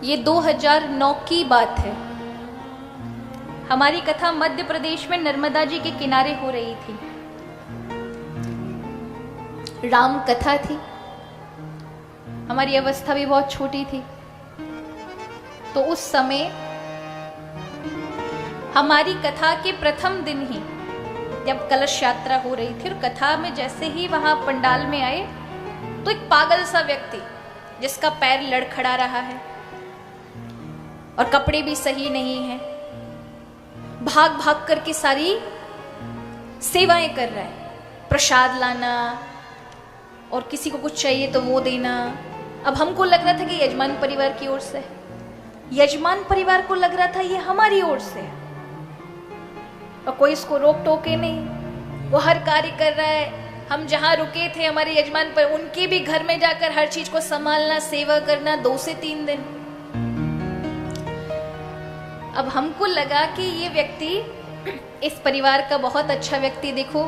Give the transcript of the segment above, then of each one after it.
ये 2009 की बात है। हमारी कथा मध्य प्रदेश में नर्मदा जी के किनारे हो रही थी। राम कथा थी। हमारी अवस्था भी बहुत छोटी थी। तो उस समय हमारी कथा के प्रथम दिन ही जब कलश यात्रा हो रही थी और कथा में जैसे ही वहां पंडाल में आए तो एक पागल सा व्यक्ति जिसका पैर लड़खड़ा रहा है और कपड़े भी सही नहीं है, भाग भाग करके सारी सेवाएं कर रहा है। प्रसाद लाना और किसी को कुछ चाहिए तो वो देना। अब हमको लग रहा था कि यजमान परिवार की ओर से है, यजमान परिवार को लग रहा था ये हमारी ओर से है और कोई इसको रोक टोके नहीं। वो हर कार्य कर रहा है। हम जहां रुके थे हमारे यजमान पर, उनके भी घर में जाकर हर चीज को संभालना, सेवा करना 2 से 3 दिन। अब हमको लगा कि ये व्यक्ति इस परिवार का बहुत अच्छा व्यक्ति, देखो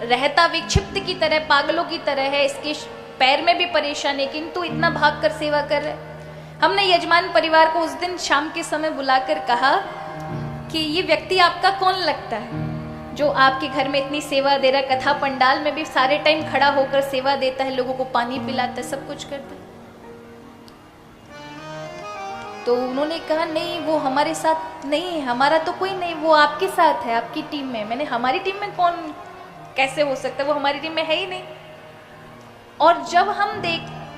रहता विक्षिप्त की तरह, पागलों की तरह है, इसके पैर में भी परेशानी, किंतु इतना भाग कर सेवा कर रहे। हमने यजमान परिवार को उस दिन शाम के समय बुलाकर कहा कि ये व्यक्ति आपका कौन लगता है जो आपके घर में इतनी सेवा दे रहा है, कथा पंडाल में भी सारे टाइम खड़ा होकर सेवा देता है, लोगों को पानी पिलाता है, सब कुछ करता है। तो उन्होंने कहा नहीं, वो हमारे साथ नहीं है, हमारा तो कोई नहीं, वो आपके साथ है, आपकी टीम में। मैंने हमारी टीम में कौन, कैसे हो सकता है, वो हमारी टीम में है ही नहीं। और जब हम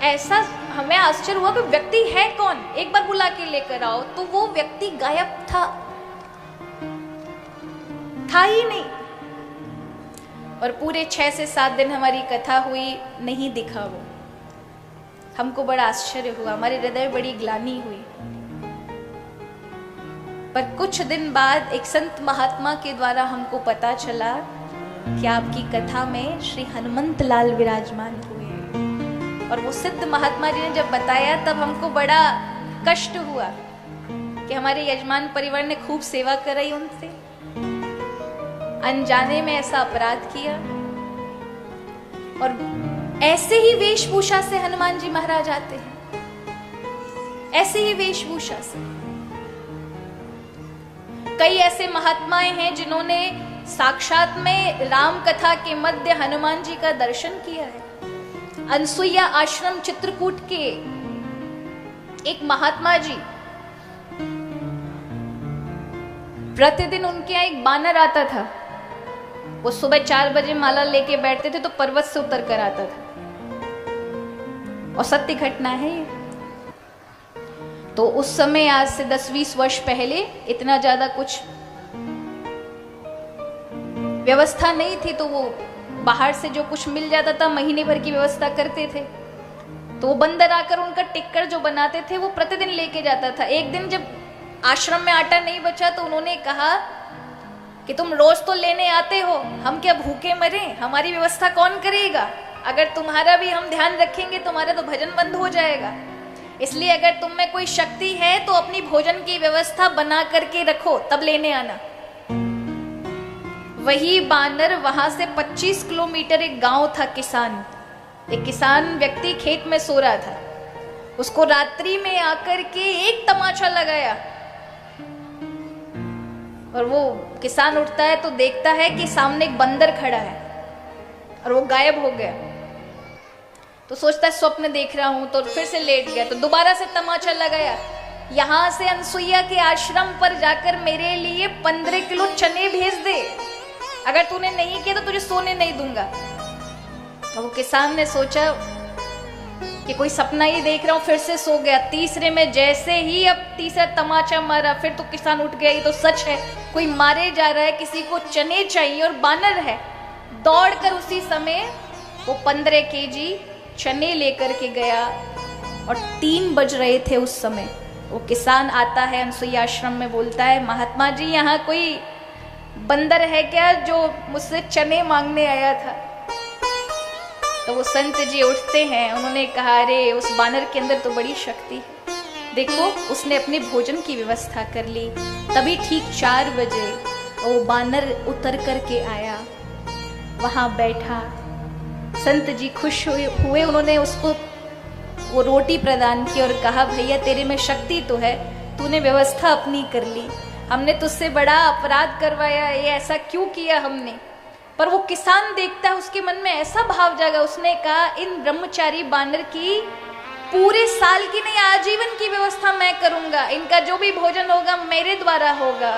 ऐसा हमें आश्चर्य हुआ कि व्यक्ति है कौन, एक बार बुला के लेकर आओ, तो वो व्यक्ति गायब था ही नहीं। और पूरे 6 से 7 दिन हमारी कथा हुई, नहीं दिखा वो। हमको बड़ा आश्चर्य हुआ, हमारे हृदय में बड़ी ग्लानि हुई। पर कुछ दिन बाद एक संत महात्मा के द्वारा हमको पता चला कि आपकी कथा में श्री हनुमंत लाल विराजमान हुए। और वो सिद्ध महात्मा जी ने जब बताया तब हमको बड़ा कष्ट हुआ कि हमारे यजमान परिवार ने खूब सेवा कराई उनसे, अनजाने में ऐसा अपराध किया। और ऐसे ही वेशभूषा से हनुमान जी महाराज आते हैं, ऐसे ही वेशभूषा से। कई ऐसे महात्माएं हैं जिन्होंने साक्षात में राम कथा के मध्य हनुमान जी का दर्शन किया है। अनसुईया आश्रम चित्रकूट के एक महात्मा जी, प्रतिदिन उनके यहाँ एक बानर आता था। वो सुबह 4 बजे माला लेके बैठते थे तो पर्वत से उतर कर आता था, और सत्य घटना है ये। तो उस समय आज से 10-20 वर्ष पहले इतना ज्यादा कुछ व्यवस्था नहीं थी, तो वो बाहर से जो कुछ मिल जाता था महीने भर की व्यवस्था करते थे। तो वो बंदर आकर उनका टिक्कर जो बनाते थे वो प्रतिदिन लेके जाता था। एक दिन जब आश्रम में आटा नहीं बचा तो उन्होंने कहा कि तुम रोज तो लेने आते हो, हम क्या भूखे मरे, हमारी व्यवस्था कौन करेगा? अगर तुम्हारा भी हम ध्यान रखेंगे तुम्हारा तो भजन बंद हो जाएगा। इसलिए अगर तुम में कोई शक्ति है तो अपनी भोजन की व्यवस्था बना करके रखो, तब लेने आना। वही बानर वहां से 25 किलोमीटर एक गांव था, एक किसान व्यक्ति खेत में सो रहा था। उसको रात्रि में आकर के एक तमाचा लगाया और वो किसान उठता है तो देखता है कि सामने एक बंदर खड़ा है और वो गायब हो गया। तो सोचता है स्वप्न देख रहा हूं, तो फिर से लेट गया। तो दोबारा से तमाचा लगाया, यहां से अनसुईया के आश्रम पर जाकर मेरे लिए 15 किलो चने भेज दे, अगर तूने नहीं किया तो तुझे सोने नहीं दूंगा। तो वो किसान ने सोचा कि कोई सपना ही देख रहा हूं, फिर से सो गया। तीसरे में जैसे ही अब तीसरा तमाचा मारा, फिर तो किसान उठ गया, ये तो सच है, कोई मारे जा रहा है, किसी को चने चाहिए और बानर है। दौड़कर उसी समय वो 15 केजी चने लेकर के गया और 3 बज रहे थे उस समय। वो किसान आता है अनसुईया आश्रम में, बोलता है महात्मा जी यहाँ कोई बंदर है क्या जो मुझसे चने मांगने आया था? तो वो संत जी उठते हैं, उन्होंने कहा अरे उस बानर के अंदर तो बड़ी शक्ति है, देखो उसने अपने भोजन की व्यवस्था कर ली। तभी ठीक 4 बजे वो बानर उतर करके आया, वहां बैठा। संत जी खुश हुए, उन्होंने उसको वो रोटी प्रदान की और कहा भैया तेरे में शक्ति तो है, तूने व्यवस्था अपनी कर ली, हमने तुझसे बड़ा अपराध करवाया, ये ऐसा क्यों किया हमने। पर वो किसान देखता है, उसके मन में ऐसा भाव जागा, उसने कहा इन ब्रह्मचारी बानर की पूरे साल की नहीं आजीवन की व्यवस्था मैं करूंगा, इनका जो भी भोजन होगा मेरे द्वारा होगा।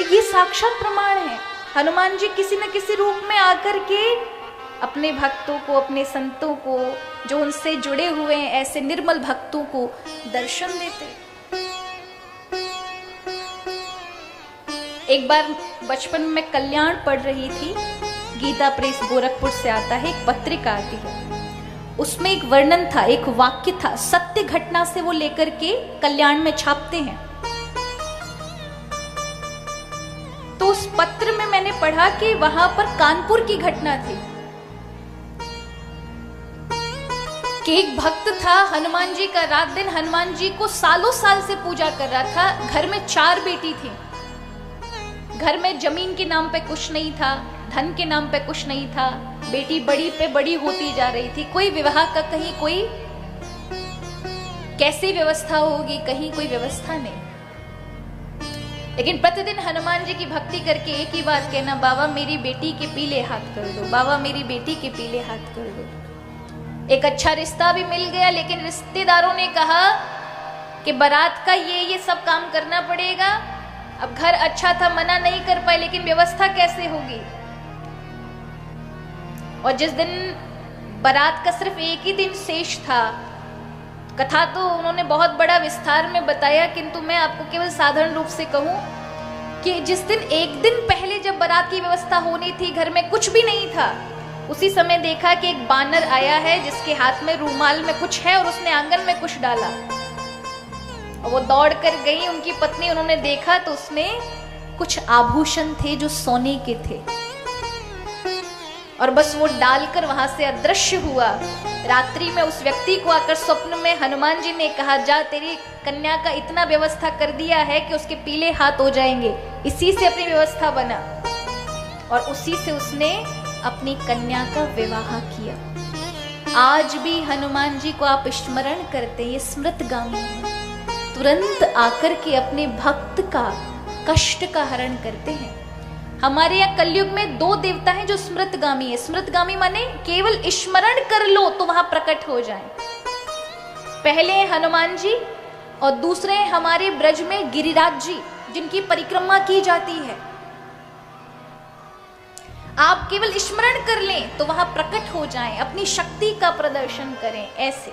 ये साक्षात प्रमाण है, हनुमान जी किसी न किसी रूप में आकर के अपने भक्तों को, अपने संतों को, जो उनसे जुड़े हुए हैं ऐसे निर्मल भक्तों को दर्शन देते। एक बार बचपन में कल्याण पढ़ रही थी, गीता प्रेस गोरखपुर से आता है, एक पत्रिका आती है, उसमें एक वर्णन था, एक वाक्य था, सत्य घटना से वो लेकर के कल्याण में छापते हैं। तो उस पत्र में मैंने पढ़ा कि वहां पर कानपुर की घटना थी कि एक भक्त था हनुमान जी का, रात दिन हनुमान जी को सालों साल से पूजा कर रहा था। घर में 4 बेटी थी, घर में जमीन के नाम पे कुछ नहीं था, धन के नाम पे कुछ नहीं था, बेटी बड़ी पे बड़ी होती जा रही थी, कोई विवाह का कहीं कोई कैसी व्यवस्था होगी, कहीं कोई व्यवस्था नहीं। लेकिन प्रतिदिन हनुमान जी की भक्ति करके एक ही बात कहना, बाबा मेरी बेटी के पीले हाथ कर दो, बाबा मेरी बेटी के पीले हाथ कर दो। एक अच्छा रिश्ता भी मिल गया, लेकिन रिश्तेदारों ने कहा कि बारात का ये सब काम करना पड़ेगा। अब घर अच्छा था, मना नहीं कर पाए, लेकिन व्यवस्था कैसे होगी। और जिस दिन बारात का सिर्फ एक ही दिन शेष था, कथा तो उन्होंने बहुत बड़ा विस्तार में बताया, किंतु मैं आपको केवल साधारण रूप से कहूं कि जिस दिन एक दिन पहले जब बारात की व्यवस्था होनी थी, घर में कुछ भी नहीं था, उसी समय देखा कि एक बानर आया है जिसके हाथ में रूमाल में कुछ है और उसने आंगन में कुछ डाला। और वो दौड़ कर गई उनकी पत्नी, उन्होंने देखा तो उसमें कुछ आभूषण थे जो सोने के थे, और बस वो डालकर वहां से अदृश्य हुआ। रात्रि में उस व्यक्ति को आकर स्वप्न में हनुमान जी ने कहा, जा तेरी कन्या का इतना व्यवस्था कर दिया है कि उसके पीले हाथ हो जाएंगे, इसी से अपनी व्यवस्था बना। और उसी से उसने अपनी कन्या का विवाह किया। आज भी हनुमान जी को आप स्मरण करते, ये स्मृतगामी है, तुरंत आकर के अपने भक्त का कष्ट का हरण करते हैं। हमारे यहाँ कलयुग में 2 देवता हैं जो स्मृतगामी है। स्मृतगामी माने केवल स्मरण कर लो तो वहां प्रकट हो जाएं। पहले हनुमान जी और दूसरे हमारे ब्रज में गिरिराज जी, जिनकी परिक्रमा की जाती है। आप केवल स्मरण कर लें तो वहां प्रकट हो जाएं, अपनी शक्ति का प्रदर्शन करें। ऐसे